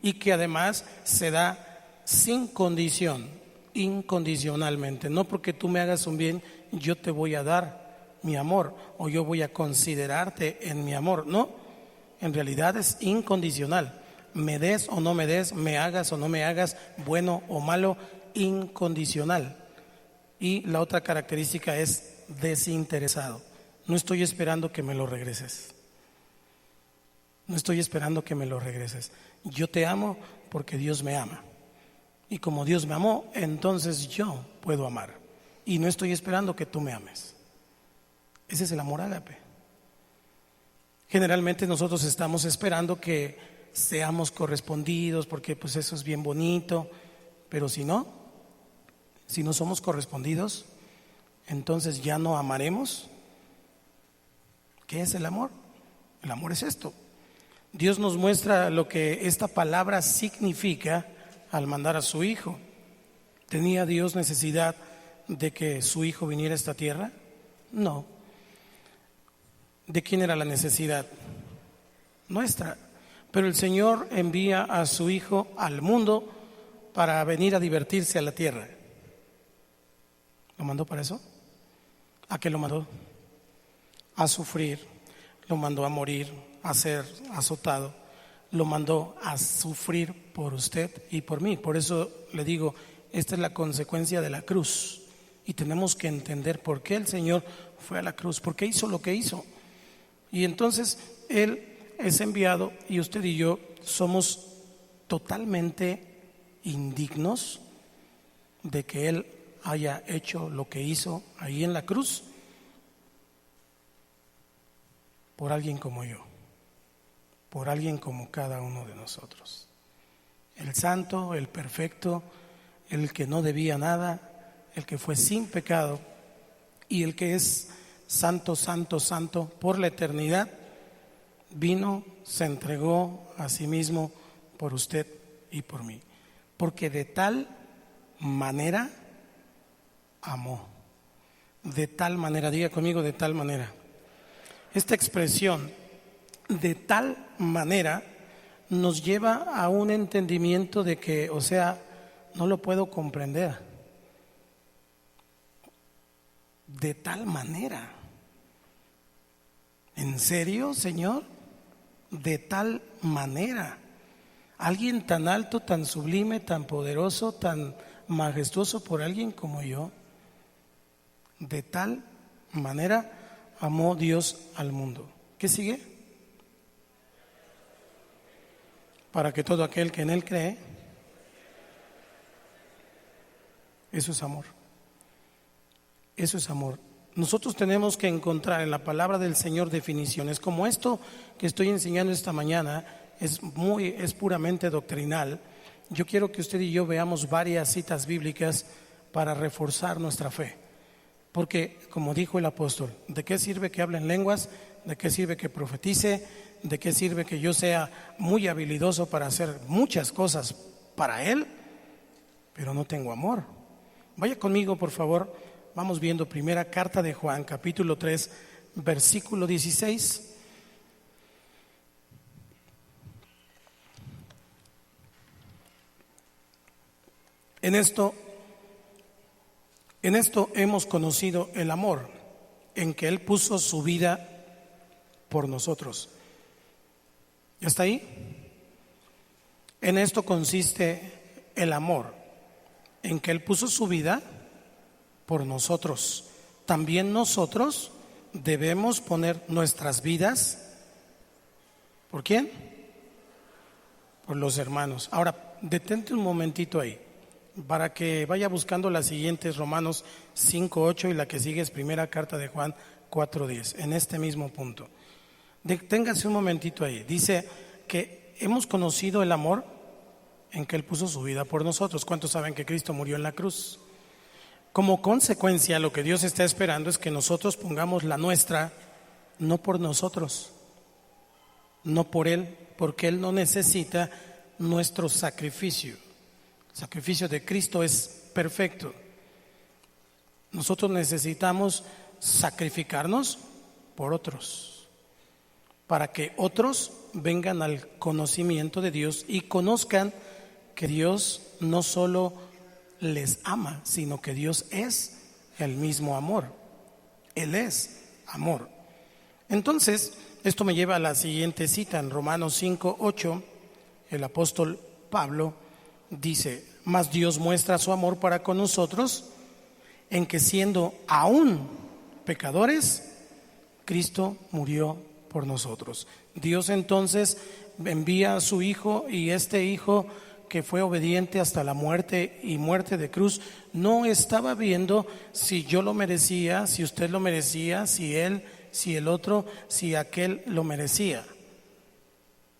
y que además se da sin condición, incondicionalmente. No porque tú me hagas un bien, yo te voy a dar mi amor o yo voy a considerarte en mi amor. No, en realidad es incondicional. Me des o no me des, me hagas o no me hagas, bueno o malo, incondicional. Y la otra característica es desinteresado. No estoy esperando que me lo regreses. No estoy esperando que me lo regreses. Yo te amo porque Dios me ama. Y como Dios me amó, entonces yo puedo amar. Y no estoy esperando que tú me ames. Ese es el amor ágape. Generalmente nosotros estamos esperando que seamos correspondidos porque pues eso es bien bonito. Pero si no somos correspondidos, entonces ya no amaremos. ¿Qué es el amor? El amor es esto. Dios nos muestra lo que esta palabra significa al mandar a su Hijo. ¿Tenía Dios necesidad de que su Hijo viniera a esta tierra? No. ¿De quién era la necesidad? Nuestra. Pero el Señor envía a su Hijo al mundo para venir a divertirse a la tierra. ¿Lo mandó para eso? ¿A qué lo mandó? A sufrir, lo mandó a morir, a ser azotado, lo mandó a sufrir por usted y por mí. Por eso le digo, esta es la consecuencia de la cruz y tenemos que entender por qué el Señor fue a la cruz, por qué hizo lo que hizo. Y entonces Él es enviado y usted y yo somos totalmente indignos de que Él haya hecho lo que hizo ahí en la cruz por alguien como yo, por alguien como cada uno de nosotros. El santo, el perfecto, el que no debía nada, el que fue sin pecado y el que es santo, santo, santo por la eternidad, vino, se entregó a sí mismo por usted y por mí. Porque de tal manera amó. De tal manera, diga conmigo, de tal manera. Esta expresión, de tal manera, nos lleva a un entendimiento de que, o sea, no lo puedo comprender. De tal manera. ¿En serio, Señor? De tal manera. Alguien tan alto, tan sublime, tan poderoso, tan majestuoso por alguien como yo. De tal manera amó Dios al mundo. ¿Qué sigue? Para que todo aquel que en Él cree, eso es amor. Eso es amor. Nosotros tenemos que encontrar en la palabra del Señor definiciones como esto que estoy enseñando esta mañana. Es puramente doctrinal. Yo quiero que usted y yo veamos varias citas bíblicas para reforzar nuestra fe. Porque, como dijo el apóstol, ¿de qué sirve que hable en lenguas? ¿De qué sirve que profetice? ¿De qué sirve que yo sea muy habilidoso para hacer muchas cosas para Él? Pero no tengo amor. Vaya conmigo, por favor. Vamos viendo primera carta de Juan, capítulo 3, versículo 16. En esto hemos conocido el amor, en que Él puso su vida por nosotros. ¿Ya está ahí? En esto consiste el amor, en que Él puso su vida por nosotros. También nosotros debemos poner nuestras vidas. ¿Por quién? Por los hermanos. Ahora, detente un momentito ahí, para que vaya buscando las siguientes, Romanos 5:8, y la que sigue es primera carta de Juan 4:10, en este mismo punto. Deténgase un momentito ahí. Dice que hemos conocido el amor en que Él puso su vida por nosotros. ¿Cuántos saben que Cristo murió en la cruz? Como consecuencia, lo que Dios está esperando es que nosotros pongamos la nuestra, no por nosotros, no por Él, porque Él no necesita nuestro sacrificio. El sacrificio de Cristo es perfecto. Nosotros necesitamos sacrificarnos por otros. para que otros vengan al conocimiento de Dios y conozcan que Dios no solo les ama, sino que Dios es el mismo amor. Él es amor. Entonces, esto me lleva a la siguiente cita en Romanos 5:8. El apóstol Pablo dice: mas Dios muestra su amor para con nosotros en que siendo aún pecadores, Cristo murió por nosotros. Dios entonces envía a su Hijo, y este Hijo, que fue obediente hasta la muerte y muerte de cruz, no estaba viendo si yo lo merecía, si usted lo merecía, si él, si el otro, si aquel lo merecía.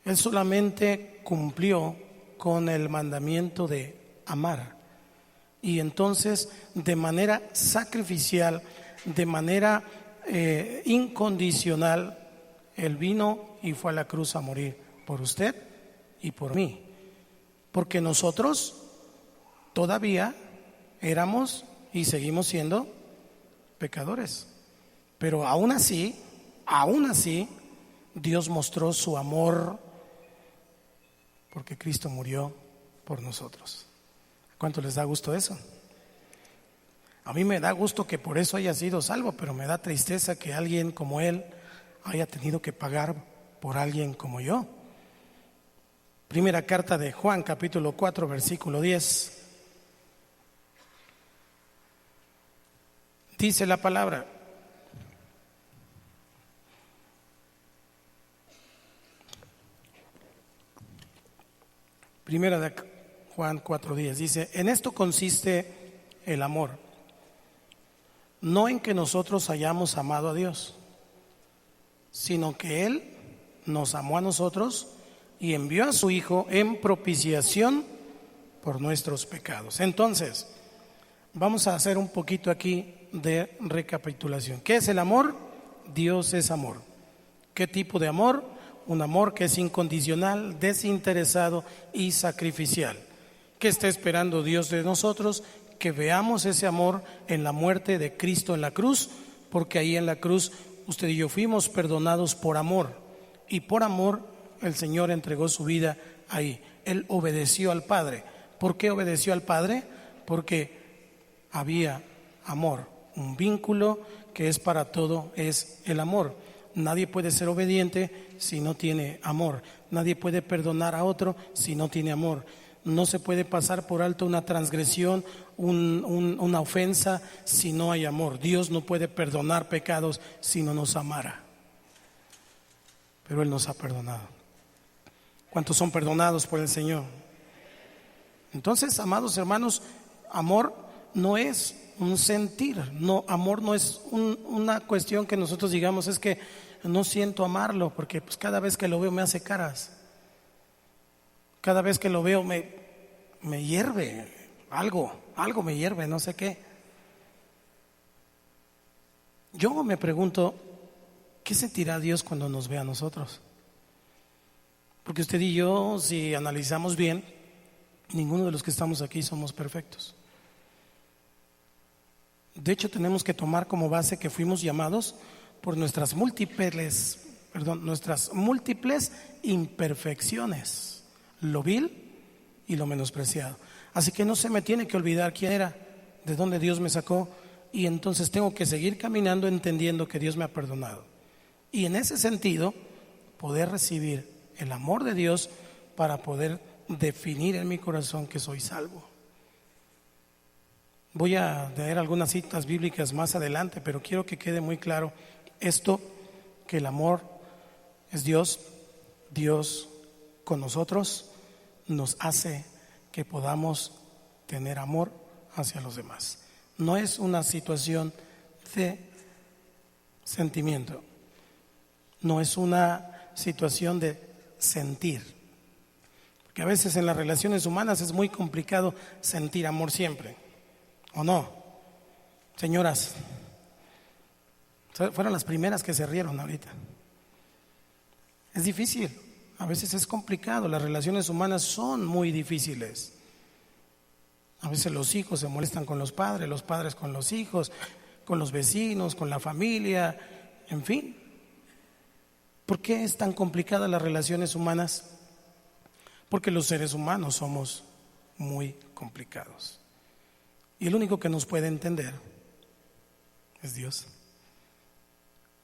Él solamente cumplió con el mandamiento de amar. Y entonces, de manera sacrificial, de manera incondicional, Él vino y fue a la cruz a morir por usted y por mí. Porque nosotros todavía éramos y seguimos siendo pecadores. Pero aún así, Dios mostró su amor porque Cristo murió por nosotros. ¿Cuánto les da gusto eso? A mí me da gusto que por eso haya sido salvo, pero me da tristeza que alguien como él haya tenido que pagar por alguien como yo. Primera carta de Juan, capítulo 4, versículo 10. Dice la palabra: Primera de Juan 4:10 dice: en esto consiste el amor, no en que nosotros hayamos amado a Dios, sino que Él nos amó a nosotros y envió a su Hijo en propiciación por nuestros pecados. Entonces, vamos a hacer un poquito aquí de recapitulación. ¿Qué es el amor? Dios es amor. ¿Qué tipo de amor? Un amor que es incondicional, desinteresado y sacrificial. ¿Qué está esperando Dios de nosotros? Que veamos ese amor en la muerte de Cristo en la cruz, porque ahí en la cruz usted y yo fuimos perdonados por amor, y por amor el Señor entregó su vida ahí. Él obedeció al Padre. ¿Por qué obedeció al Padre? Porque había amor, un vínculo que es para todo, es el amor. Nadie puede ser obediente si no tiene amor. Nadie puede perdonar a otro si no tiene amor. No se puede pasar por alto una transgresión, una ofensa, si no hay amor. Dios no puede perdonar pecados si no nos amara. Pero Él nos ha perdonado. ¿Cuántos son perdonados por el Señor? Entonces, amados hermanos, amor no es un sentir, no, amor no es una cuestión que nosotros digamos es que no siento amarlo, porque pues cada vez que lo veo me hace caras, cada vez que lo veo me hierve, algo me hierve, no sé qué. Yo me pregunto, ¿qué sentirá Dios cuando nos ve a nosotros? Porque usted y yo, si analizamos bien, ninguno de los que estamos aquí somos perfectos. De hecho, tenemos que tomar como base que fuimos llamados por nuestras múltiples imperfecciones, lo vil y lo menospreciado. Así que no se me tiene que olvidar quién era, de dónde Dios me sacó, y entonces tengo que seguir caminando entendiendo que Dios me ha perdonado. Y en ese sentido, poder recibir el amor de Dios para poder definir en mi corazón que soy salvo. Voy a leer algunas citas bíblicas más adelante, pero quiero que quede muy claro esto, que el amor es Dios. Dios con nosotros nos hace que podamos tener amor hacia los demás. No es una situación de sentimiento, no es una situación de sentir, porque a veces en las relaciones humanas es muy complicado sentir amor siempre. ¿O no? Señoras, fueron las primeras que se rieron ahorita. Es difícil, a veces es complicado, las relaciones humanas son muy difíciles. A veces los hijos se molestan con los padres con los hijos, con los vecinos, con la familia, en fin. ¿Por qué es tan complicada las relaciones humanas? Porque los seres humanos somos muy complicados. Y el único que nos puede entender es Dios.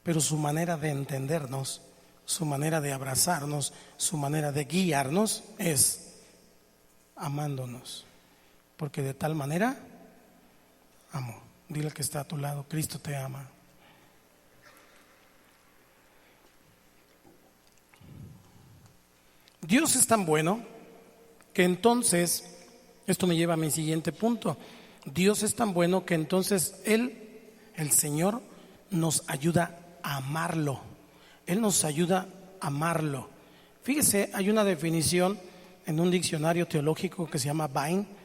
Pero su manera de entendernos, su manera de abrazarnos, su manera de guiarnos es amándonos. Porque de tal manera amó. Dile al que está a tu lado, Cristo te ama. Dios es tan bueno que entonces, esto me lleva a mi siguiente punto, Dios es tan bueno que entonces Él, el Señor, nos ayuda a amarlo. Él nos ayuda a amarlo. Fíjese, hay una definición en un diccionario teológico que se llama Vine,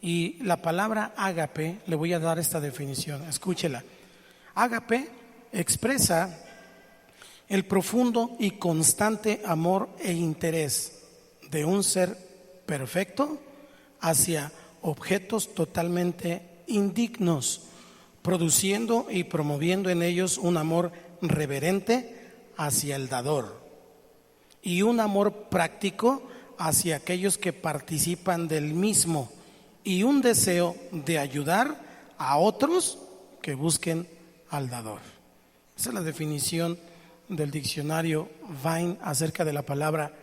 y la palabra ágape, le voy a dar esta definición, escúchela. Ágape expresa el profundo y constante amor e interés de un ser perfecto hacia objetos totalmente indignos, produciendo y promoviendo en ellos un amor reverente hacia el dador y un amor práctico hacia aquellos que participan del mismo, y un deseo de ayudar a otros que busquen al dador. Esa es la definición del diccionario Vine acerca de la palabra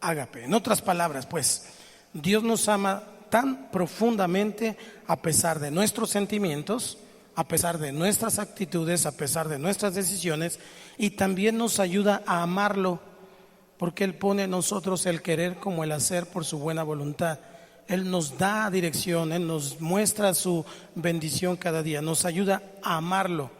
ágape. En otras palabras, pues, Dios nos ama tan profundamente a pesar de nuestros sentimientos, a pesar de nuestras actitudes, a pesar de nuestras decisiones, y también nos ayuda a amarlo, porque Él pone en nosotros el querer como el hacer por su buena voluntad. Él nos da dirección, Él nos muestra su bendición cada día, nos ayuda a amarlo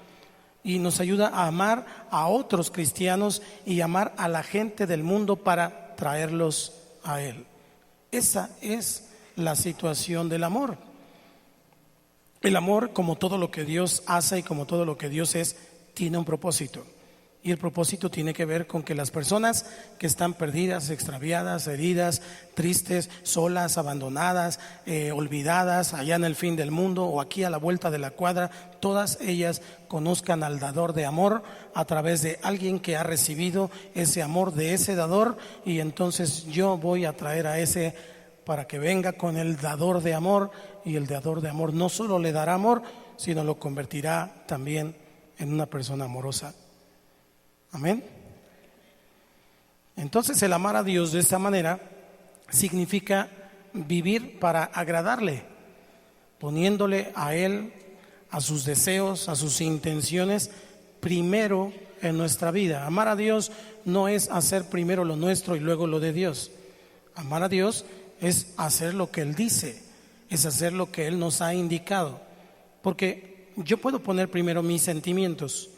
y nos ayuda a amar a otros cristianos y amar a la gente del mundo para traerlos a Él. Esa es la situación del amor. El amor, como todo lo que Dios hace y como todo lo que Dios es, tiene un propósito. Y el propósito tiene que ver con que las personas que están perdidas, extraviadas, heridas, tristes, solas, abandonadas, olvidadas, allá en el fin del mundo o aquí a la vuelta de la cuadra, todas ellas conozcan al dador de amor a través de alguien que ha recibido ese amor de ese dador, y entonces yo voy a traer a ese para que venga con el dador de amor, y el dador de amor no solo le dará amor, sino lo convertirá también en una persona amorosa. Amén. Entonces el amar a Dios de esta manera significa vivir para agradarle, poniéndole a Él, a sus deseos, a sus intenciones primero en nuestra vida. Amar a Dios no es hacer primero lo nuestro y luego lo de Dios. Amar a Dios es hacer lo que Él dice, es hacer lo que Él nos ha indicado. Porque yo puedo poner primero mis sentimientos,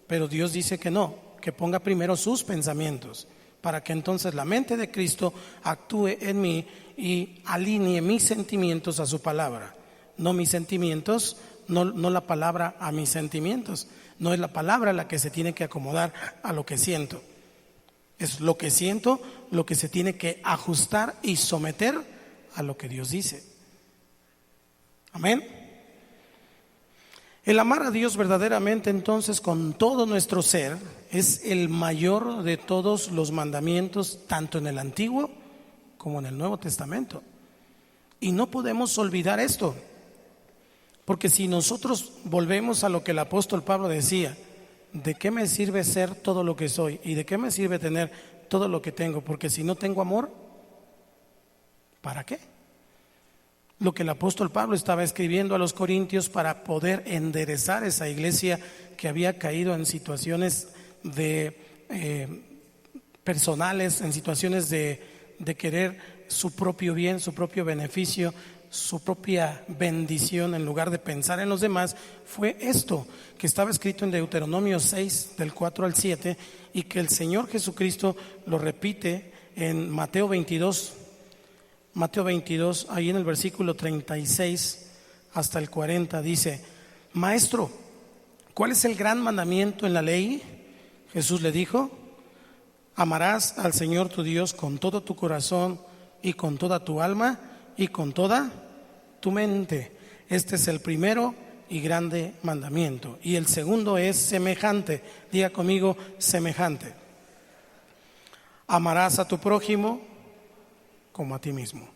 pero Dios dice que no, que ponga primero sus pensamientos, para que entonces la mente de Cristo actúe en mí y alinee mis sentimientos a su palabra. No mis sentimientos, no la palabra a mis sentimientos. No es la palabra la que se tiene que acomodar a lo que siento. Es lo que siento lo que se tiene que ajustar y someter a lo que Dios dice. Amén. El amar a Dios verdaderamente entonces con todo nuestro ser es el mayor de todos los mandamientos, tanto en el Antiguo como en el Nuevo Testamento. Y no podemos olvidar esto, porque si nosotros volvemos a lo que el apóstol Pablo decía, ¿de qué me sirve ser todo lo que soy? ¿Y de qué me sirve tener todo lo que tengo? Porque si no tengo amor, ¿para qué? Lo que el apóstol Pablo estaba escribiendo a los corintios para poder enderezar esa iglesia que había caído en situaciones personales, en situaciones de querer su propio bien, su propio beneficio, su propia bendición en lugar de pensar en los demás, fue esto que estaba escrito en Deuteronomio 6 del 4 al 7 y que el Señor Jesucristo lo repite en Mateo 22, ahí en el versículo 36 hasta el 40, dice: Maestro, ¿cuál es el gran mandamiento en la ley? Jesús le dijo: amarás al Señor tu Dios con todo tu corazón y con toda tu alma y con toda tu mente. Este es el primero y grande mandamiento. Y el segundo es semejante. Diga conmigo: semejante. amarás a tu prójimo como a ti mismo.